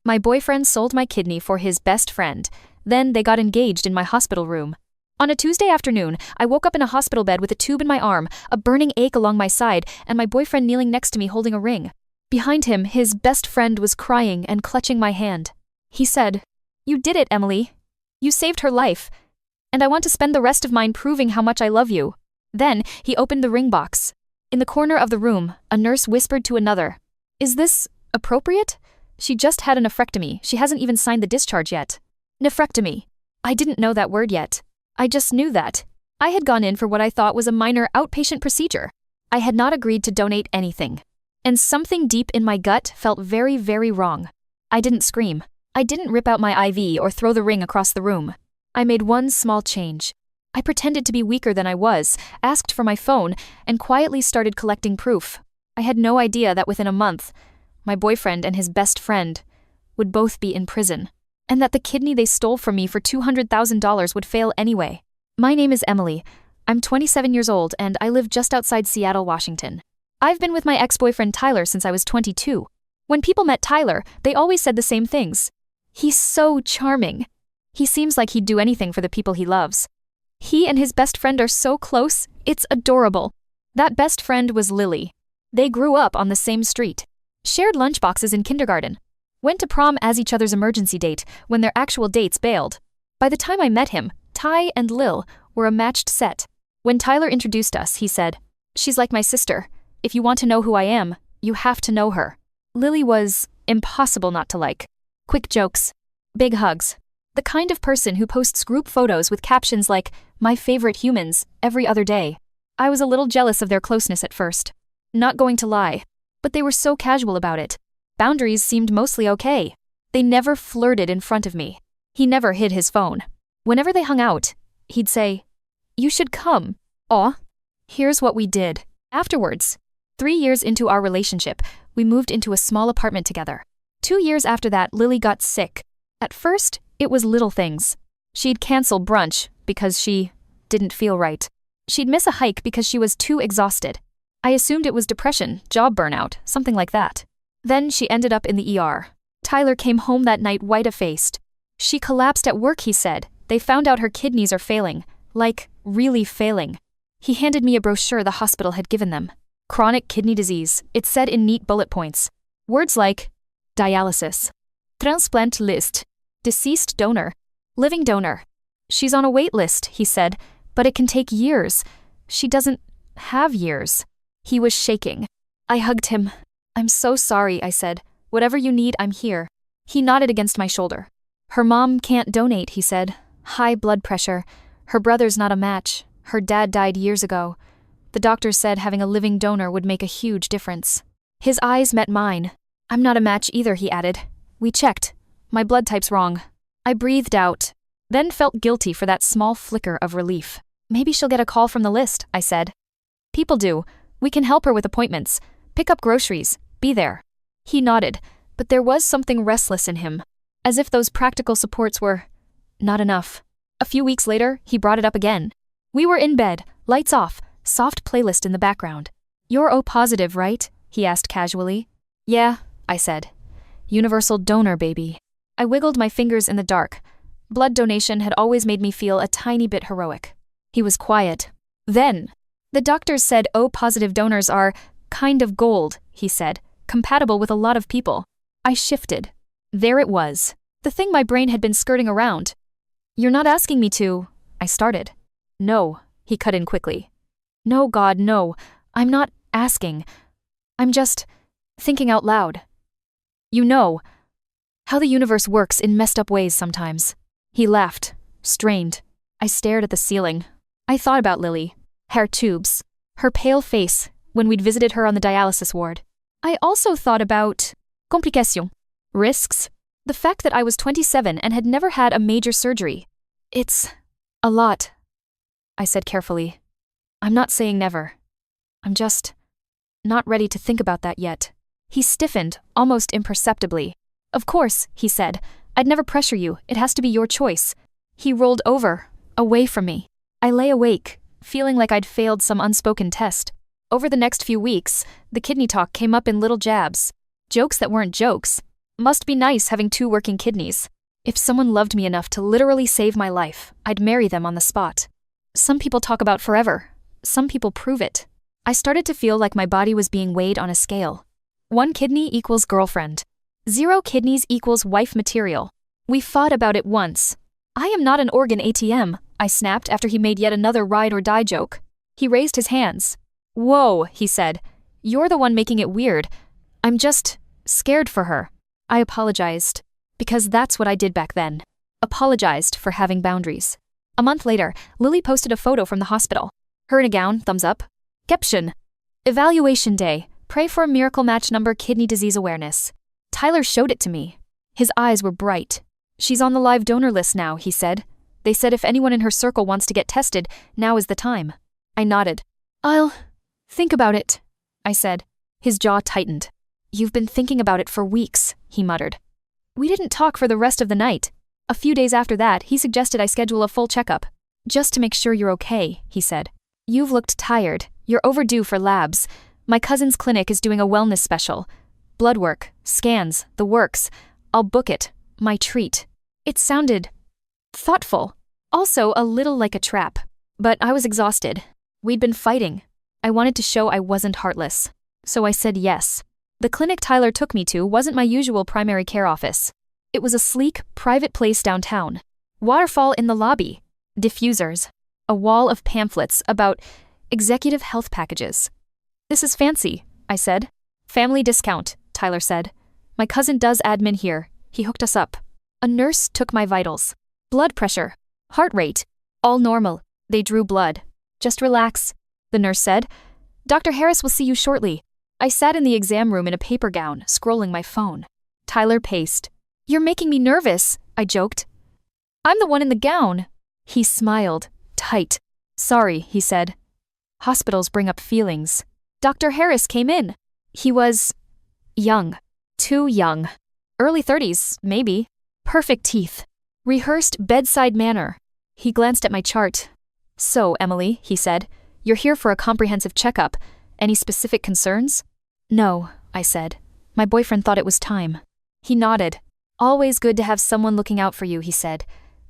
My boyfriend sold my kidney for his best friend. Then they got engaged in my hospital room. On a Tuesday afternoon, I woke up in a hospital bed with a tube in my arm, a burning ache along my side, and my boyfriend kneeling next to me holding a ring. Behind him, his best friend was crying and clutching my hand. He said, "You did it, Emily. You saved her life. And I want to spend the rest of mine proving how much I love you." Then, he opened the ring box. In the corner of the room, a nurse whispered to another, "Is this appropriate? She just had a nephrectomy. She hasn't even signed the discharge yet." Nephrectomy. I didn't know that word yet. I just knew that. I had gone in for what I thought was a minor outpatient procedure. I had not agreed to donate anything. And something deep in my gut felt very, very wrong. I didn't scream. I didn't rip out my IV or throw the ring across the room. I made one small change. I pretended to be weaker than I was, asked for my phone, and quietly started collecting proof. I had no idea that within a month, my boyfriend and his best friend would both be in prison, and that the kidney they stole from me for $200,000 would fail anyway. My name is Emily. I'm 27 years old, and I live just outside Seattle, Washington. I've been with my ex-boyfriend Tyler since I was 22. When people met Tyler, they always said the same things. He's so charming. He seems like he'd do anything for the people he loves. He and his best friend are so close, it's adorable. That best friend was Lily. They grew up on the same street, shared lunchboxes in kindergarten, went to prom as each other's emergency date when their actual dates bailed. By the time I met him, Ty and Lil were a matched set. When Tyler introduced us, he said, "She's like my sister. If you want to know who I am, you have to know her." Lily was impossible not to like. Quick jokes, big hugs. The kind of person who posts group photos with captions like, "My favorite humans," every other day. I was a little jealous of their closeness at first. Not going to lie. But they were so casual about it. Boundaries seemed mostly okay. They never flirted in front of me. He never hid his phone. Whenever they hung out, he'd say, "You should come." Aw. Here's what we did. Afterwards, 3 years into our relationship, we moved into a small apartment together. 2 years after that, Lily got sick. At first, it was little things. She'd cancel brunch because she didn't feel right. She'd miss a hike because she was too exhausted. I assumed it was depression, job burnout, something like that. Then she ended up in the ER. Tyler came home that night white-faced. She collapsed at work, he said. They found out her kidneys are failing. Like, really failing. He handed me a brochure the hospital had given them. Chronic kidney disease, it said in neat bullet points. Words like dialysis, transplant list, deceased donor, living donor. She's on a wait list, he said, but it can take years. She doesn't have years. He was shaking. I hugged him. "I'm so sorry," I said. "Whatever you need, I'm here." He nodded against my shoulder. "Her mom can't donate," he said. "High blood pressure. Her brother's not a match. Her dad died years ago. The doctor said having a living donor would make a huge difference." His eyes met mine. "I'm not a match either," he added. "We checked. My blood type's wrong." I breathed out, then felt guilty for that small flicker of relief. "Maybe she'll get a call from the list," I said. "People do. We can help her with appointments, pick up groceries, be there." He nodded, but there was something restless in him, as if those practical supports were not enough. A few weeks later, he brought it up again. We were in bed, lights off, soft playlist in the background. "You're O positive, right?" he asked casually. "Yeah," I said. "Universal donor, baby." I wiggled my fingers in the dark. Blood donation had always made me feel a tiny bit heroic. He was quiet. Then, "The doctors said O positive donors are kind of gold," he said, "compatible with a lot of people." I shifted. There it was. The thing my brain had been skirting around. "You're not asking me to," I started. "No," he cut in quickly. "No, God, no. I'm not asking. I'm just thinking out loud. You know how the universe works in messed up ways sometimes." He laughed, strained. I stared at the ceiling. I thought about Lily, hair tubes, her pale face when we'd visited her on the dialysis ward. I also thought about complications, risks, the fact that I was 27 and had never had a major surgery. "It's a lot," I said carefully. "I'm not saying never. I'm just not ready to think about that yet." He stiffened, almost imperceptibly. "Of course," he said. "I'd never pressure you. It has to be your choice." He rolled over, away from me. I lay awake, feeling like I'd failed some unspoken test. Over the next few weeks, the kidney talk came up in little jabs. Jokes that weren't jokes. Must be nice having two working kidneys. If someone loved me enough to literally save my life, I'd marry them on the spot. Some people talk about forever. Some people prove it. I started to feel like my body was being weighed on a scale. 1 kidney equals girlfriend. 0 kidneys equals wife material. We fought about it once. I am not an organ ATM, I snapped after he made yet another ride or die joke. He raised his hands. Whoa, he said. You're the one making it weird. I'm just scared for her. I apologized. Because that's what I did back then. Apologized for having boundaries. A month later, Lily posted a photo from the hospital. Her in a gown, thumbs up. Caption: Evaluation day. Pray for a miracle match number kidney disease awareness. Tyler showed it to me. His eyes were bright. She's on the live donor list now, he said. They said if anyone in her circle wants to get tested, now is the time. I nodded. I'll think about it, I said. His jaw tightened. You've been thinking about it for weeks, he muttered. We didn't talk for the rest of the night. A few days after that, he suggested I schedule a full checkup. Just to make sure you're okay, he said. You've looked tired. You're overdue for labs. My cousin's clinic is doing a wellness special. Blood work, scans, the works. I'll book it. My treat. It sounded thoughtful. Also a little like a trap. But I was exhausted. We'd been fighting. I wanted to show I wasn't heartless. So I said yes. The clinic Tyler took me to wasn't my usual primary care office. It was a sleek, private place downtown. Waterfall in the lobby. Diffusers. A wall of pamphlets about executive health packages. This is fancy, I said. Family discount, Tyler said. My cousin does admin here. He hooked us up. A nurse took my vitals. Blood pressure. Heart rate. All normal. They drew blood. Just relax, the nurse said. Dr. Harris will see you shortly. I sat in the exam room in a paper gown, scrolling my phone. Tyler paced. You're making me nervous, I joked. I'm the one in the gown. He smiled, tight. Sorry, he said. Hospitals bring up feelings. Dr. Harris came in. He was young. Too young. Early 30s, maybe. Perfect teeth. Rehearsed bedside manner. He glanced at my chart. So, Emily, he said, you're here for a comprehensive checkup. Any specific concerns? No, I said. My boyfriend thought it was time. He nodded. Always good to have someone looking out for you, he said.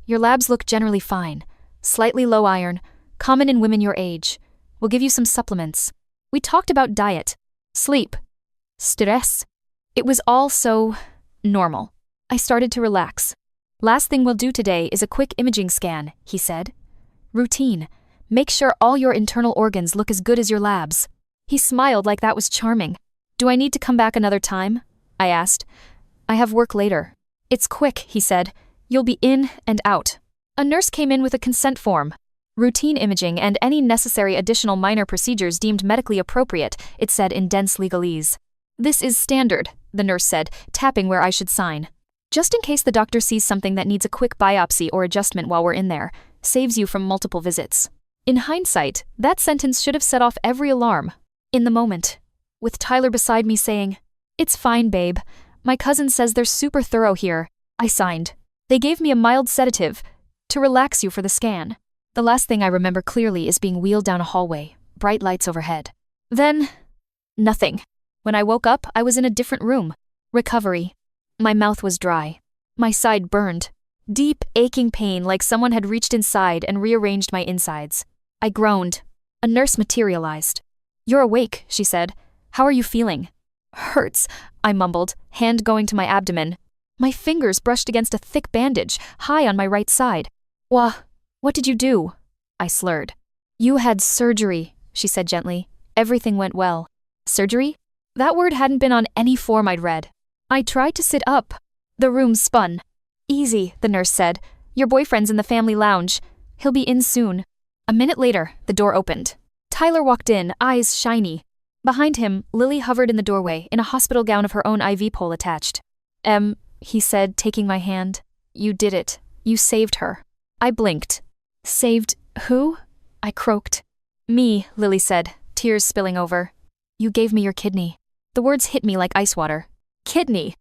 Your labs look generally fine. Slightly low iron, common in women your age. We'll give you some supplements. We talked about diet, sleep, stress. It was all so normal. I started to relax. Last thing we'll do today is a quick imaging scan, he said. Routine. Make sure all your internal organs look as good as your labs. He smiled like that was charming. Do I need to come back another time? I asked. I have work later. It's quick, he said. You'll be in and out. A nurse came in with a consent form. Routine imaging and any necessary additional minor procedures deemed medically appropriate, it said in dense legalese. This is standard, the nurse said, tapping where I should sign. Just in case the doctor sees something that needs a quick biopsy or adjustment while we're in there. Saves you from multiple visits. In hindsight, that sentence should have set off every alarm. In the moment. With Tyler beside me saying, It's fine, babe. My cousin says they're super thorough here. I signed. They gave me a mild sedative to relax you for the scan. The last thing I remember clearly is being wheeled down a hallway, bright lights overhead. Then, nothing. When I woke up, I was in a different room. Recovery. My mouth was dry. My side burned. Deep, aching pain like someone had reached inside and rearranged my insides. I groaned. A nurse materialized. You're awake, she said. How are you feeling? Hurts, I mumbled, hand going to my abdomen. My fingers brushed against a thick bandage, high on my right side. What did you do? I slurred. You had surgery, she said gently. Everything went well. Surgery? That word hadn't been on any form I'd read. I tried to sit up. The room spun. Easy, the nurse said. Your boyfriend's in the family lounge. He'll be in soon. A minute later, the door opened. Tyler walked in, eyes shiny. Behind him, Lily hovered in the doorway, in a hospital gown of her own IV pole attached. He said, taking my hand. You did it. You saved her. I blinked. Saved who? I croaked. Me, Lily said, tears spilling over. You gave me your kidney. The words hit me like ice water. Kidney.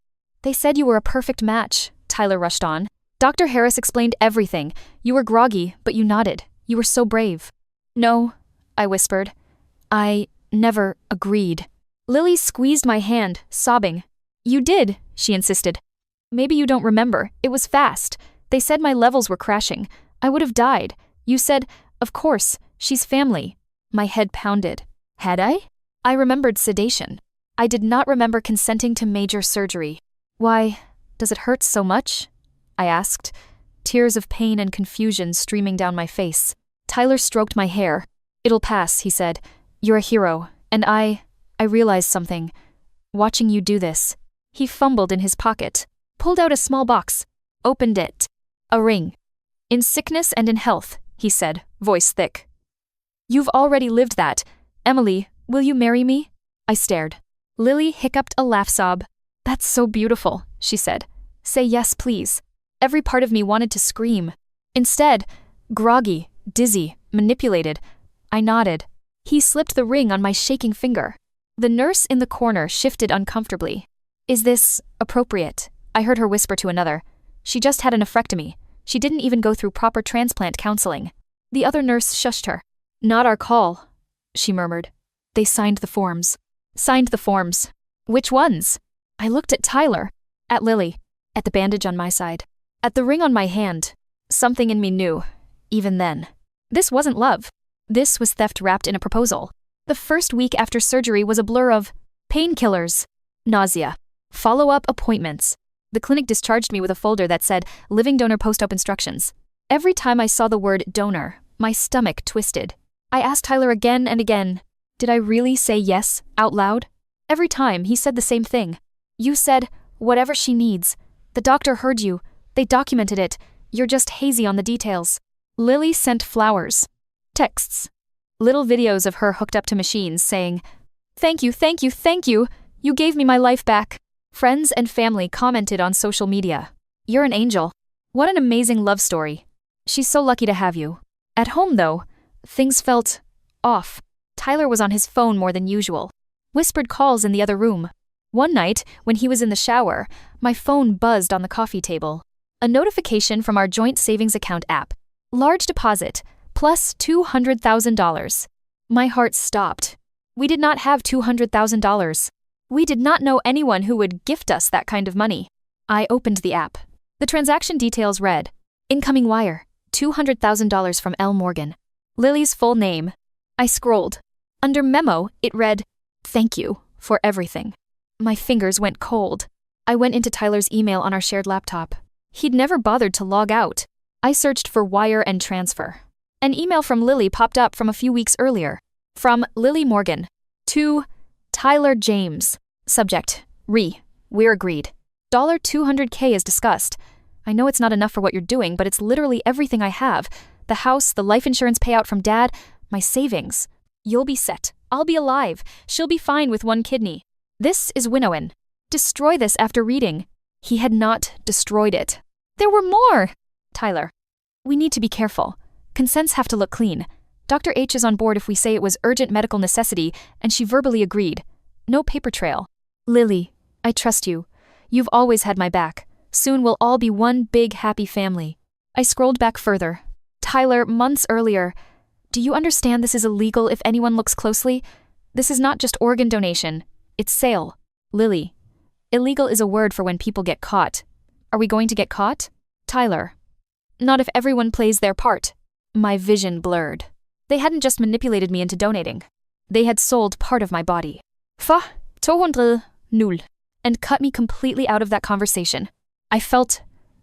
They said you were a perfect match, Tyler rushed on. Dr. Harris explained everything. You were groggy, but you nodded. You were so brave. No, I whispered. I never agreed. Lily squeezed my hand, sobbing. You did, she insisted. Maybe you don't remember. It was fast. They said my levels were crashing. I would have died. You said, of course, she's family. My head pounded. Had I? I remembered sedation. I did not remember consenting to major surgery. Why, does it hurt so much? I asked, tears of pain and confusion streaming down my face. Tyler stroked my hair. It'll pass, he said. You're a hero, and I realized something. Watching you do this. He fumbled in his pocket, pulled out a small box, opened it. A ring. In sickness and in health, he said, voice thick. You've already lived that. Emily, will you marry me? I stared. Lily hiccuped a laugh sob. That's so beautiful, she said. Say yes, please. Every part of me wanted to scream. Instead, groggy, dizzy, manipulated, I nodded. He slipped the ring on my shaking finger. The nurse in the corner shifted uncomfortably. Is this appropriate? I heard her whisper to another. She just had a nephrectomy. She didn't even go through proper transplant counseling. The other nurse shushed her. Not our call, she murmured. They signed the forms. Signed the forms. Which ones? I looked at Tyler, at Lily, at the bandage on my side, at the ring on my hand. Something in me knew, even then. This wasn't love. This was theft wrapped in a proposal. The first week after surgery was a blur of painkillers, nausea, follow-up appointments. The clinic discharged me with a folder that said living donor post-op instructions. Every time I saw the word donor, my stomach twisted. I asked Tyler again and again, did I really say yes, out loud? Every time he said the same thing. You said, whatever she needs. The doctor heard you. They documented it. You're just hazy on the details. Lily sent flowers. Texts. Little videos of her hooked up to machines saying, thank you, thank you, thank you. You gave me my life back. Friends and family commented on social media. You're an angel. What an amazing love story. She's so lucky to have you. At home, though, things felt off. Tyler was on his phone more than usual. Whispered calls in the other room. One night, when he was in the shower, my phone buzzed on the coffee table. A notification from our joint savings account app. Large deposit, plus $200,000. My heart stopped. We did not have $200,000. We did not know anyone who would gift us that kind of money. I opened the app. The transaction details read, incoming wire, $200,000 from L. Morgan. Lily's full name. I scrolled. Under memo, it read, thank you for everything. My fingers went cold. I went into Tyler's email on our shared laptop. He'd never bothered to log out. I searched for wire and transfer. An email from Lily popped up from a few weeks earlier. From Lily Morgan. To Tyler James. Subject, we're agreed. $200K as discussed. I know it's not enough for what you're doing, but it's literally everything I have. The house, the life insurance payout from Dad, my savings. You'll be set. I'll be alive. She'll be fine with one kidney. This is Winnowan. Destroy this after reading. He had not destroyed it. There were more! Tyler. We need to be careful. Consents have to look clean. Dr. H is on board if we say it was urgent medical necessity, and she verbally agreed. No paper trail. Lily, I trust you. You've always had my back. Soon we'll all be one big happy family. I scrolled back further. Tyler, months earlier. Do you understand this is illegal if anyone looks closely? This is not just organ donation. It's sale. Lily. Illegal is a word for when people get caught. Are we going to get caught? Tyler. Not if everyone plays their part. My vision blurred. They hadn't just manipulated me into donating. They had sold part of my body. 200 null. And cut me completely out of that conversation. I felt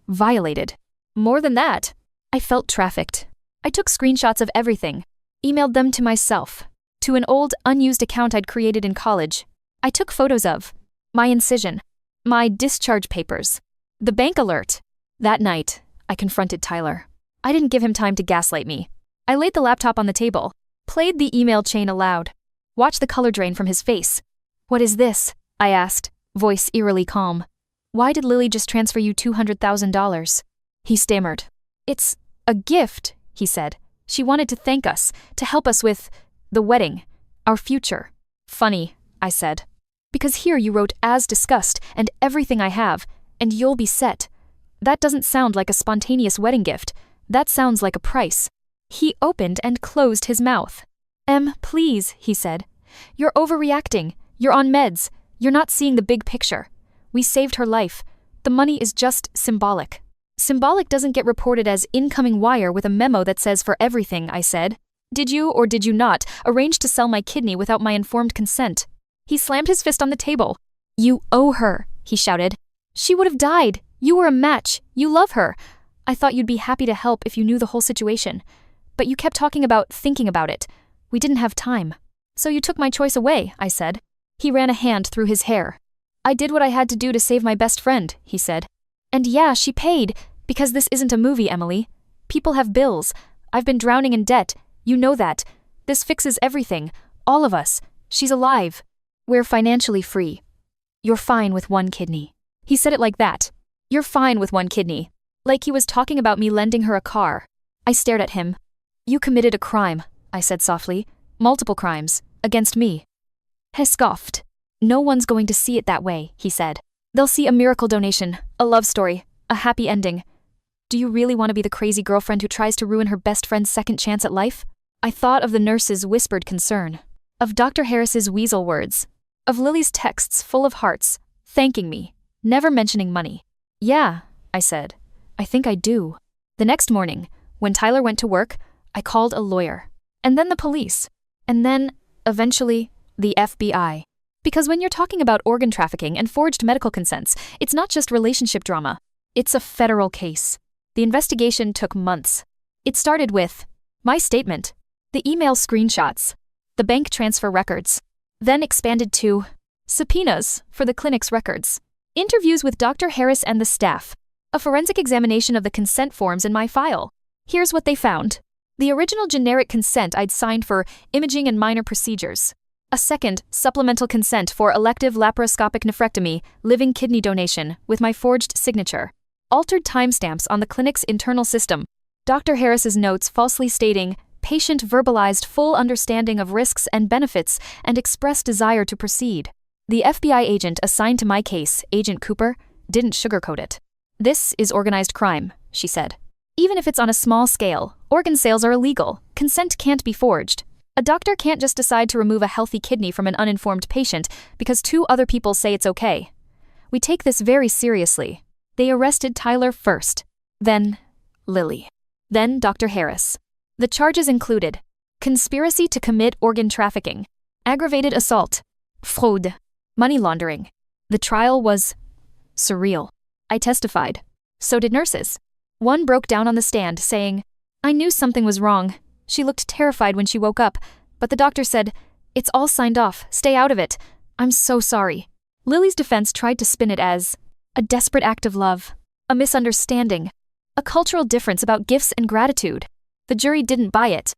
violated. More than that, I felt trafficked. I took screenshots of everything, emailed them to myself, to an old, unused account I'd created in college. I took photos of my incision, my discharge papers, the bank alert. That night, I confronted Tyler. I didn't give him time to gaslight me. I laid the laptop on the table, played the email chain aloud, watched the color drain from his face. What is this? I asked, voice eerily calm. Why did Lily just transfer you $200,000? He stammered. It's a gift, he said. She wanted to thank us, to help us with the wedding, our future. Funny, I said. Because here you wrote as discussed and everything I have, and you'll be set. That doesn't sound like a spontaneous wedding gift. That sounds like a price. He opened and closed his mouth. Please, he said. You're overreacting. You're on meds. You're not seeing the big picture. We saved her life. The money is just symbolic. Symbolic doesn't get reported as incoming wire with a memo that says for everything, I said. Did you or did you not arrange to sell my kidney without my informed consent? He slammed his fist on the table. You owe her, he shouted. She would have died. You were a match. You love her. I thought you'd be happy to help if you knew the whole situation. But you kept talking about thinking about it. We didn't have time. So you took my choice away, I said. He ran a hand through his hair. I did what I had to do to save my best friend, he said. And yeah, she paid, because this isn't a movie, Emily. People have bills. I've been drowning in debt. You know that. This fixes everything. All of us. She's alive. We're financially free. You're fine with one kidney. He said it like that. You're fine with one kidney. Like he was talking about me lending her a car. I stared at him. You committed a crime, I said softly. Multiple crimes. Against me. He scoffed. No one's going to see it that way, he said. They'll see a miracle donation, a love story, a happy ending. Do you really want to be the crazy girlfriend who tries to ruin her best friend's second chance at life? I thought of the nurse's whispered concern, of Dr. Harris's weasel words, of Lily's texts full of hearts, thanking me, never mentioning money. Yeah, I said. I think I do. The next morning, when Tyler went to work, I called a lawyer. And then the police. And then, eventually, the FBI. Because when you're talking about organ trafficking and forged medical consents, it's not just relationship drama. It's a federal case. The investigation took months. It started with my statement, the email screenshots, the bank transfer records, then expanded to subpoenas for the clinic's records, interviews with Dr. Harris and the staff, a forensic examination of the consent forms in my file. Here's what they found. The original generic consent I'd signed for imaging and minor procedures. A second, supplemental consent for elective laparoscopic nephrectomy, living kidney donation, with my forged signature. Altered timestamps on the clinic's internal system. Dr. Harris's notes falsely stating, patient verbalized full understanding of risks and benefits and expressed desire to proceed. The FBI agent assigned to my case, Agent Cooper, didn't sugarcoat it. This is organized crime, she said. Even if it's on a small scale, organ sales are illegal. Consent can't be forged. A doctor can't just decide to remove a healthy kidney from an uninformed patient because two other people say it's okay. We take this very seriously. They arrested Tyler first, then Lily, then Dr. Harris. The charges included conspiracy to commit organ trafficking, aggravated assault, fraude, money laundering. The trial was surreal. I testified. So did nurses. One broke down on the stand saying, I knew something was wrong. She looked terrified when she woke up, but the doctor said, it's all signed off, stay out of it. I'm so sorry. Lily's defense tried to spin it as a desperate act of love, a misunderstanding, a cultural difference about gifts and gratitude. The jury didn't buy it.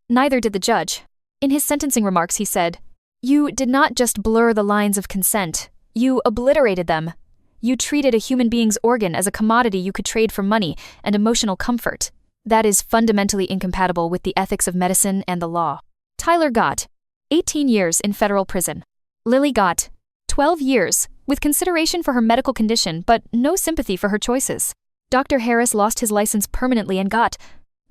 Neither did the judge. In his sentencing remarks, he said, you did not just blur the lines of consent, you obliterated them. You treated a human being's organ as a commodity you could trade for money and emotional comfort. That is fundamentally incompatible with the ethics of medicine and the law. Tyler got 18 years in federal prison. Lily got 12 years, with consideration for her medical condition but no sympathy for her choices. Dr. Harris lost his license permanently and got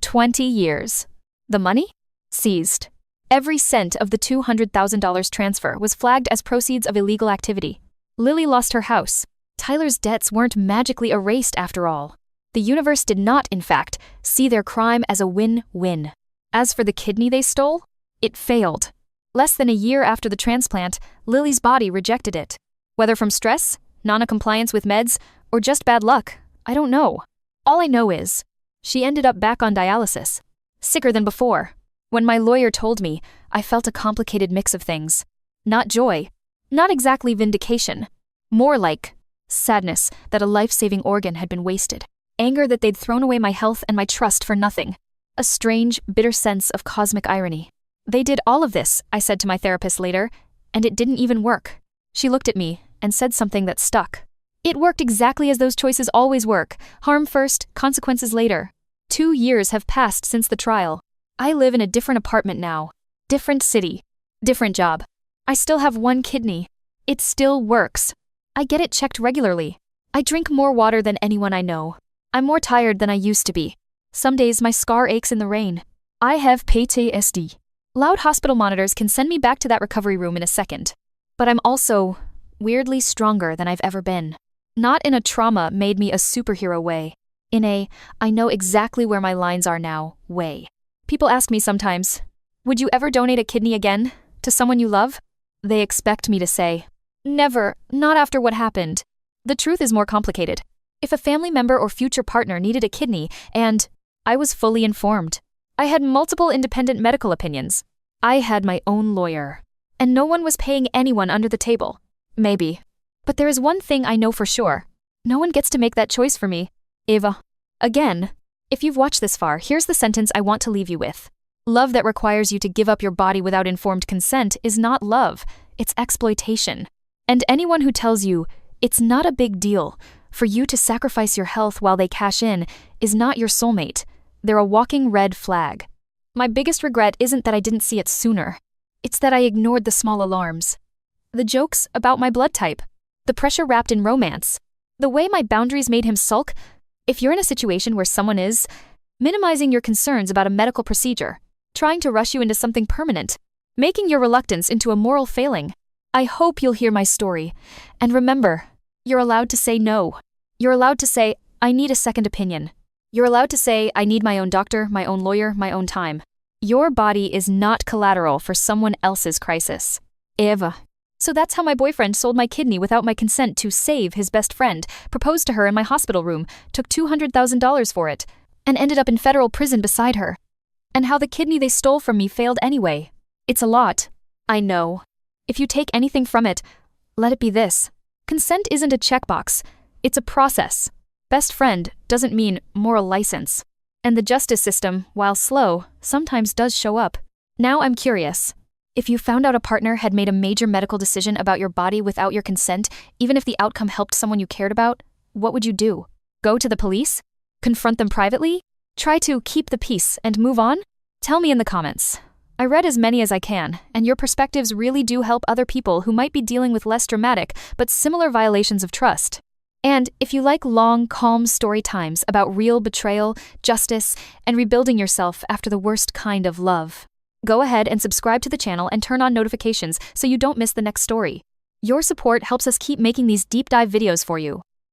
20 years. The money? Seized. Every cent of the $200,000 transfer was flagged as proceeds of illegal activity. Lily lost her house. Tyler's debts weren't magically erased after all. The universe did not, in fact, see their crime as a win-win. As for the kidney they stole, it failed. Less than a year after the transplant, Lily's body rejected it. Whether from stress, non-compliance with meds, or just bad luck, I don't know. All I know is, she ended up back on dialysis, sicker than before. When my lawyer told me, I felt a complicated mix of things. Not joy, not exactly vindication, more like sadness that a life-saving organ had been wasted. Anger that they'd thrown away my health and my trust for nothing. A strange, bitter sense of cosmic irony. They did all of this, I said to my therapist later, and it didn't even work. She looked at me and said something that stuck. It worked exactly as those choices always work. Harm first, consequences later. 2 years have passed since the trial. I live in a different apartment now. Different city. Different job. I still have one kidney. It still works. I get it checked regularly. I drink more water than anyone I know. I'm more tired than I used to be. Some days my scar aches in the rain. I have PTSD. Loud hospital monitors can send me back to that recovery room in a second. But I'm also weirdly stronger than I've ever been. Not in a trauma made me a superhero way. In a, I know exactly where my lines are now way. People ask me sometimes, would you ever donate a kidney again? To someone you love? They expect me to say, never, not after what happened. The truth is more complicated. If a family member or future partner needed a kidney, and I was fully informed. I had multiple independent medical opinions. I had my own lawyer. And no one was paying anyone under the table. Maybe. But there is one thing I know for sure. No one gets to make that choice for me. Eva. Again, if you've watched this far, here's the sentence I want to leave you with. Love that requires you to give up your body without informed consent is not love, it's exploitation. And anyone who tells you, it's not a big deal for you to sacrifice your health while they cash in, is not your soulmate. They're a walking red flag. My biggest regret isn't that I didn't see it sooner. It's that I ignored the small alarms. The jokes about my blood type. The pressure wrapped in romance. The way my boundaries made him sulk. If you're in a situation where someone is minimizing your concerns about a medical procedure, trying to rush you into something permanent, making your reluctance into a moral failing, I hope you'll hear my story. And remember, you're allowed to say no. You're allowed to say, I need a second opinion. You're allowed to say, I need my own doctor, my own lawyer, my own time. Your body is not collateral for someone else's crisis. Eva. So that's how my boyfriend sold my kidney without my consent to save his best friend, proposed to her in my hospital room, took $200,000 for it, and ended up in federal prison beside her. And how the kidney they stole from me failed anyway. It's a lot. I know. If you take anything from it, let it be this. Consent isn't a checkbox. It's a process. Best friend doesn't mean moral license. And the justice system, while slow, sometimes does show up. Now I'm curious. If you found out a partner had made a major medical decision about your body without your consent, even if the outcome helped someone you cared about, what would you do? Go to the police? Confront them privately? Try to keep the peace and move on? Tell me in the comments. I read as many as I can, and your perspectives really do help other people who might be dealing with less dramatic but similar violations of trust. And if you like long, calm story times about real betrayal, justice, and rebuilding yourself after the worst kind of love, go ahead and subscribe to the channel and turn on notifications so you don't miss the next story. Your support helps us keep making these deep dive videos for you.